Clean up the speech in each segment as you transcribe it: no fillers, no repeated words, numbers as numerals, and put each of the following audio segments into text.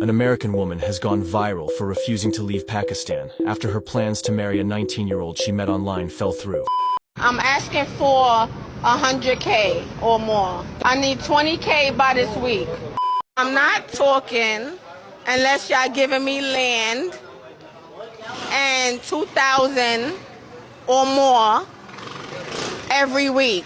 An American woman has gone viral for refusing to leave Pakistan after her plans to marry a 19-year-old she met online fell through. I'm asking for 100K or more. I need 20K by this week. I'm not talking unless y'all giving me land and 2,000 or more every week.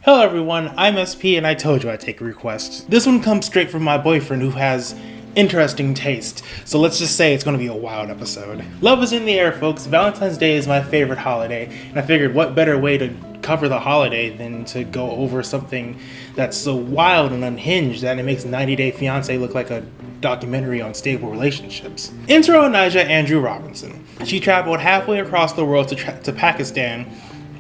Hello everyone, I'm SP and I told you I'd take requests. This one comes straight from my boyfriend who has interesting taste, so let's just say it's going to be a wild episode. Love is in the air, folks. Valentine's Day is my favorite holiday, and I figured what better way to cover the holiday than to go over something that's so wild and unhinged that it makes 90 Day Fiancé look like a documentary on stable relationships. Enter Onijah Andrew Robinson. She traveled halfway across the world to Pakistan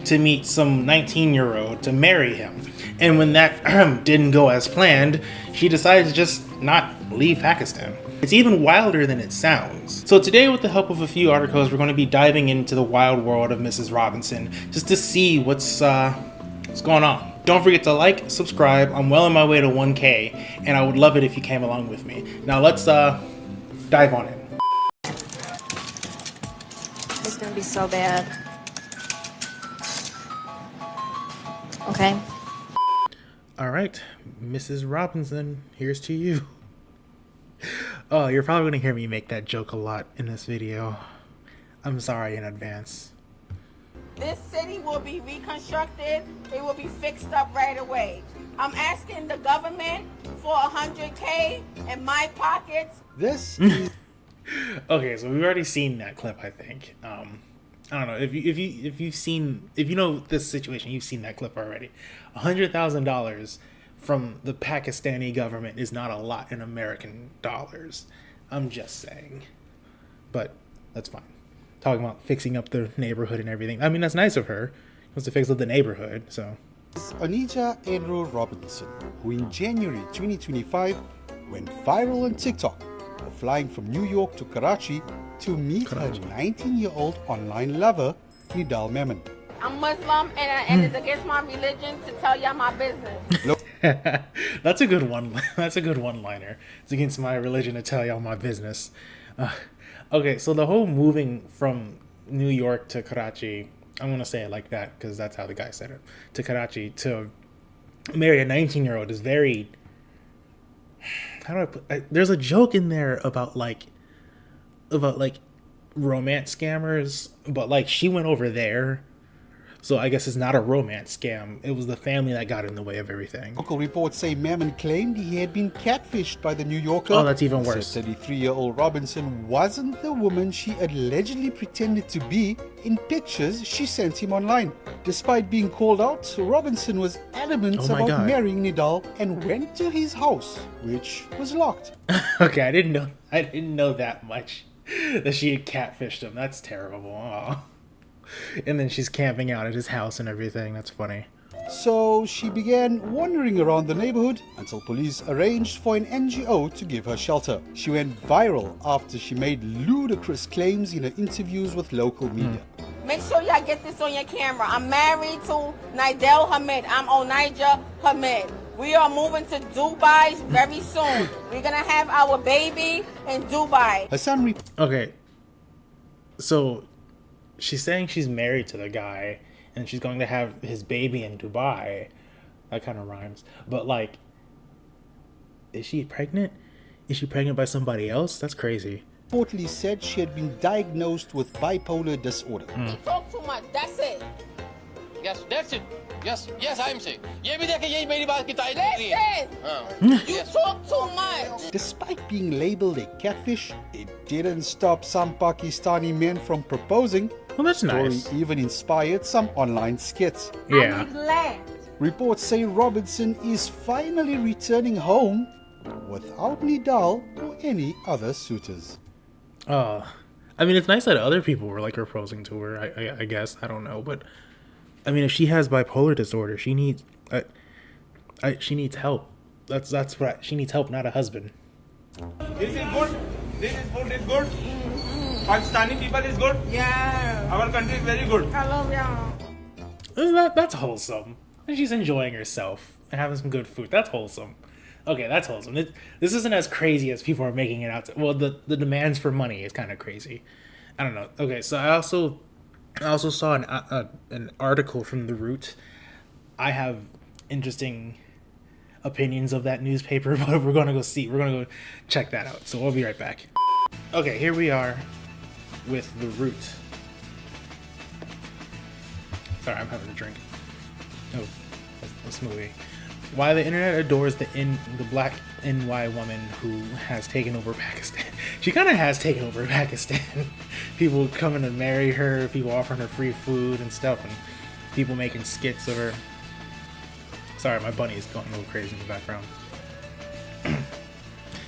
to meet some 19-year-old to marry him. And when that didn't go as planned, she decided to just not leave Pakistan. It's even wilder than it sounds. So today, with the help of a few articles, we're going to be diving into the wild world of Mrs. Robinson just to see what's going on. Don't forget to like, subscribe. I'm well on my way to 1K, and I would love it if you came along with me. Now let's dive on in. It's gonna be so bad. Okay. All right, Mrs. Robinson, here's to you. Oh, you're probably gonna hear me make that joke a lot in this video. I'm sorry in advance. This city will be reconstructed. It will be fixed up right away. I'm asking the government for 100K in my pockets. This is Okay, so we've already seen that clip, I think. I don't know if you know this situation, you've seen that clip already. $100,000 from the Pakistani government is not a lot in American dollars. I'm just saying, but that's fine. Talking about fixing up the neighborhood and everything. I mean, that's nice of her. She wants to fix up the neighborhood, so. Onijah Andrew Robinson, who in January 2025 went viral on TikTok for flying from New York to Karachi to meet her 19-year-old online lover, Nidal Memon. I'm Muslim and it's against my religion to tell y'all my business. That's a good one. That's a good one-liner. It's against my religion to tell y'all my business. Okay, so the whole moving from New York to Karachi, I'm gonna say it like that because that's how the guy said it. To Karachi to marry a 19-year-old is very. How do I put? There's a joke in there about romance scammers, but like she went over there. So I guess it's not a romance scam. It was the family that got in the way of everything. Local reports say Memon claimed he had been catfished by the New Yorker. Oh, that's even worse. 33-year-old Robinson wasn't the woman she allegedly pretended to be in pictures she sent him online. Despite being called out, Robinson was adamant about marrying Nidal and went to his house, which was locked. Okay, I didn't know that much that she had catfished him. That's terrible. Aww. And then she's camping out at his house and everything. That's funny. So she began wandering around the neighborhood until police arranged for an NGO to give her shelter. She went viral after she made ludicrous claims in her interviews with local media. Make sure y'all get this on your camera. I'm married to Nidal Hamid. I'm Onijah Hamid. We are moving to Dubai very soon. We're gonna have our baby in Dubai. Her son Okay. So she's saying she's married to the guy and she's going to have his baby in Dubai. That kind of rhymes. But like, is she pregnant? Is she pregnant by somebody else? That's crazy. reportedly said she had been diagnosed with bipolar disorder. You talk too much. That's it. Yes, that's it. Yes, I'm saying. Listen, you talk too much. Despite being labeled a catfish, it didn't stop some Pakistani men from proposing. Well, that's The story nice. even inspired some online skits. Yeah. I need land. Reports say Robinson is finally returning home without Nidal or any other suitors. I mean, it's nice that other people were like proposing to her. I guess I don't know, but I mean, if she has bipolar disorder, she needs she needs help. That's what she needs help, not a husband. This is good. This is food is good. Pakistani people is good. Yeah. Our country is very good. I love y'all. That's wholesome. And she's enjoying herself and having some good food. That's wholesome. Okay, that's wholesome. This isn't as crazy as people are making it out to. Well, the demands for money is kind of crazy. I don't know. Okay, so I also saw an article from The Root. I have interesting opinions of that newspaper, but we're gonna go check that out. So we'll be right back. Okay, here we are with The Root. Sorry, I'm having a drink. Oh, this movie. Why the internet adores the black NY woman who has taken over Pakistan. She kind of has taken over Pakistan. People coming to marry her, people offering her free food and stuff, and people making skits of her. Sorry, my bunny is going a little crazy in the background.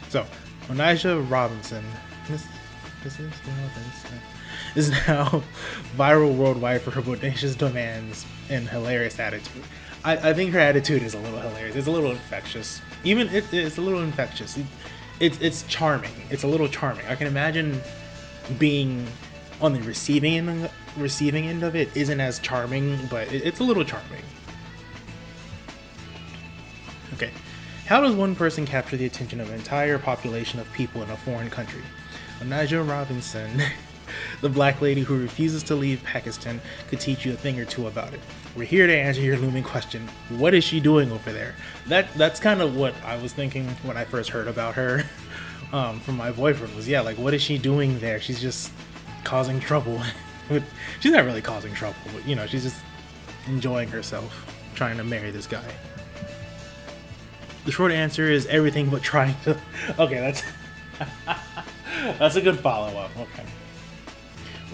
So, Onijah Robinson is now viral worldwide for her bodacious demands and hilarious attitude. I think her attitude is a little hilarious. It's a little infectious. It's a little infectious. It's charming. It's a little charming. I can imagine being on the receiving end of it isn't as charming, but it's a little charming. Okay. How does one person capture the attention of an entire population of people in a foreign country? Onijah Robinson, the black lady who refuses to leave Pakistan, could teach you a thing or two about it. We're here to answer your looming question. What is she doing over there? That's kind of what I was thinking when I first heard about her from my boyfriend was, yeah, like, what is she doing there? She's just causing trouble. She's not really causing trouble, but, you know, she's just enjoying herself, trying to marry this guy. The short answer is everything but trying to... Okay, that's a good follow-up. Okay.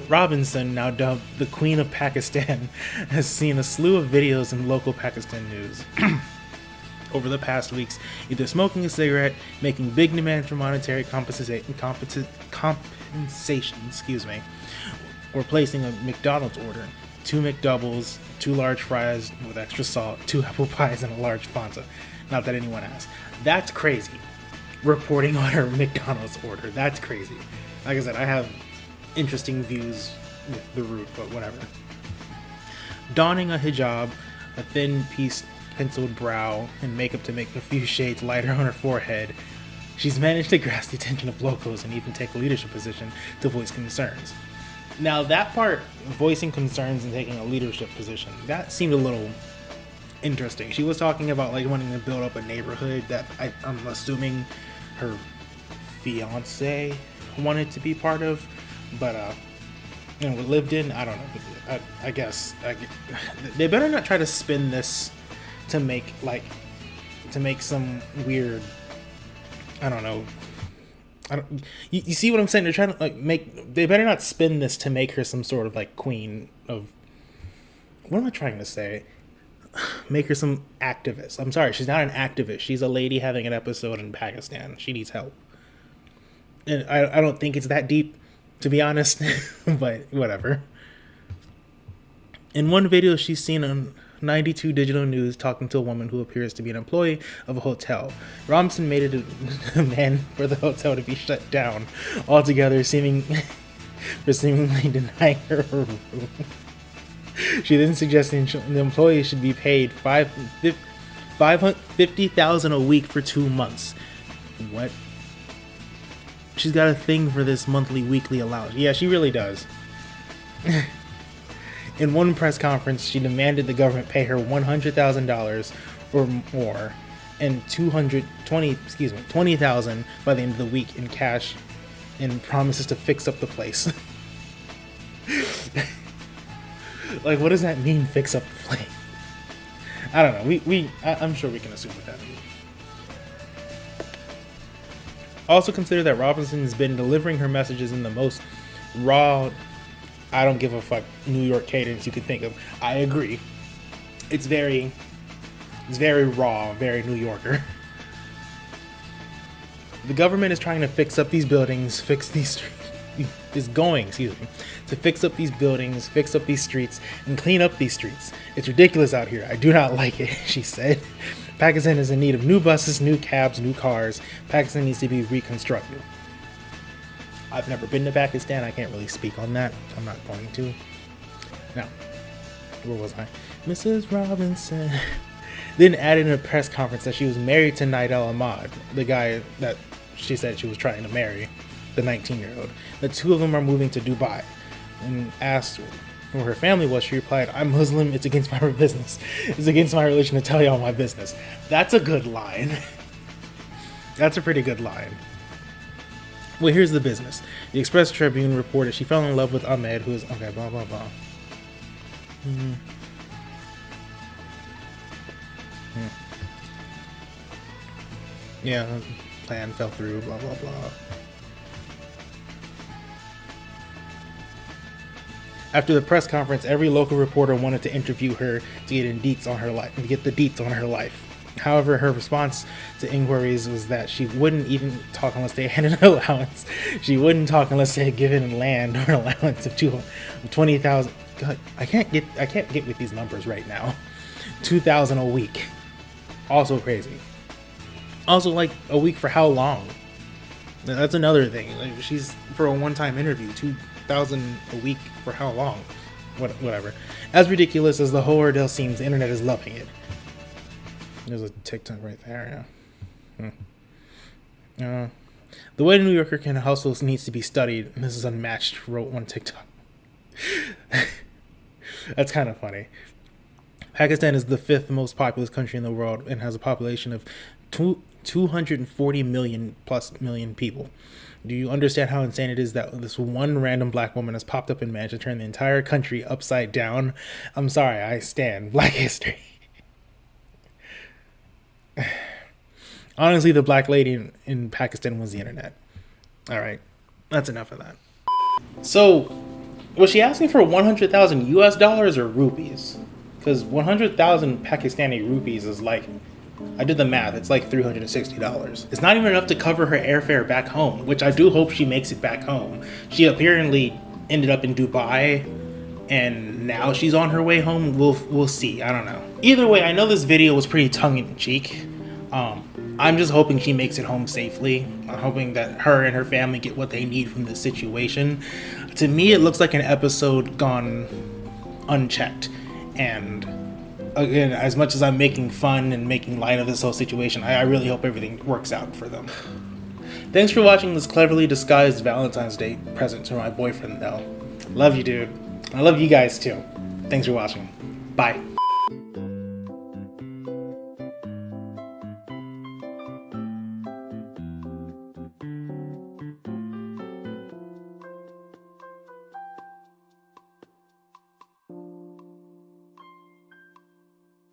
Robinson, now dubbed the Queen of Pakistan, has seen a slew of videos in local Pakistan news over the past weeks, either smoking a cigarette, making big demands for monetary compensation, or placing a McDonald's order. 2 McDoubles, 2 large fries with extra salt, 2 apple pies, and a large Fanta. Not that anyone asked. That's crazy. Reporting on her McDonald's order. That's crazy. Like I said, I have interesting views with The Root, but whatever. Donning a hijab, a thin piece penciled brow, and makeup to make a few shades lighter on her forehead, she's managed to grasp the attention of locals and even take a leadership position to voice concerns. Now that part, voicing concerns and taking a leadership position, that seemed a little interesting. She was talking about like wanting to build up a neighborhood that I'm assuming her fiancé wanted to be part of, but you know, lived in. I don't know. But I guess they better not try to spin this to make some weird. I don't know. You see what I'm saying? They're trying to like they better not spin this to make her some sort of like queen of. What am I trying to say? Make her some activist. I'm sorry, she's not an activist. She's a lady having an episode in Pakistan. She needs help. And I don't think it's that deep, to be honest, but whatever. In one video she's seen on 92 Digital News talking to a woman who appears to be an employee of a hotel. Robinson made it a demand for the hotel to be shut down altogether, seemingly denying her room. She then suggested the employee should be paid $50,000 a week for 2 months. What? She's got a thing for this monthly, weekly allowance. Yeah, she really does. In one press conference, she demanded the government pay her $100,000 or more and $20,000 by the end of the week in cash, and promises to fix up the place. Like, what does that mean, fix up the place? I don't know. I'm sure we can assume what that means. Also consider that Robinson has been delivering her messages in the most raw, I don't give a fuck New York cadence you could think of. I agree. It's very raw, very New Yorker. The government is trying to fix up these buildings, fix up these buildings, fix up these streets, and clean up these streets. It's ridiculous out here. I do not like it, she said. Pakistan is in need of new buses, new cabs, new cars. Pakistan needs to be reconstructed. I've never been to Pakistan. I can't really speak on that. I'm not going to. Now, where was I? Mrs. Robinson. Then added in a press conference that she was married to Nidal Ahmad, the guy that she said she was trying to marry, the 19-year-old. The two of them are moving to Dubai. And asked who her family was, she replied, "I'm Muslim, it's against my business. It's against my religion to tell y'all my business." That's a good line. That's a pretty good line. Well, here's the business. The Express Tribune reported she fell in love with Ahmed, who is, okay, blah, blah, blah. Yeah, plan fell through, blah, blah, blah. After the press conference, every local reporter wanted to interview her to get the deets on her life. However, her response to inquiries was that she wouldn't even talk unless they had an allowance. She wouldn't talk unless they had given land or an allowance of 20,000. God, I can't get with these numbers right now. 2,000 a week. Also crazy. Also, like, a week for how long? That's another thing. Like, she's for a one-time interview. 2,000 a week for how long? Whatever. As ridiculous as the whole ordeal seems, the internet is loving it. There's a TikTok right there, yeah. The way a New Yorker can hustle needs to be studied, and this is unmatched, wrote one TikTok. That's kind of funny. Pakistan is the 5th most populous country in the world and has a population of 240 million people. Do you understand how insane it is that this one random black woman has popped up and managed to turn the entire country upside down? I'm sorry, I stand Black history. Honestly, the black lady in Pakistan was the internet. Alright, that's enough of that. So, was she asking for 100,000 US dollars or rupees? Because 100,000 Pakistani rupees is like, I did the math, it's like $360. It's not even enough to cover her airfare back home, which I do hope she makes it back home. She apparently ended up in Dubai, and now she's on her way home. We'll see. I don't know. Either way, I know this video was pretty tongue-in-cheek. I'm just hoping she makes it home safely. I'm hoping that her and her family get what they need from this situation. To me, it looks like an episode gone unchecked. And again, as much as I'm making fun and making light of this whole situation, I really hope everything works out for them. Thanks for watching this cleverly disguised Valentine's Day present to my boyfriend, though. Love you, dude. I love you guys, too. Thanks for watching. Bye.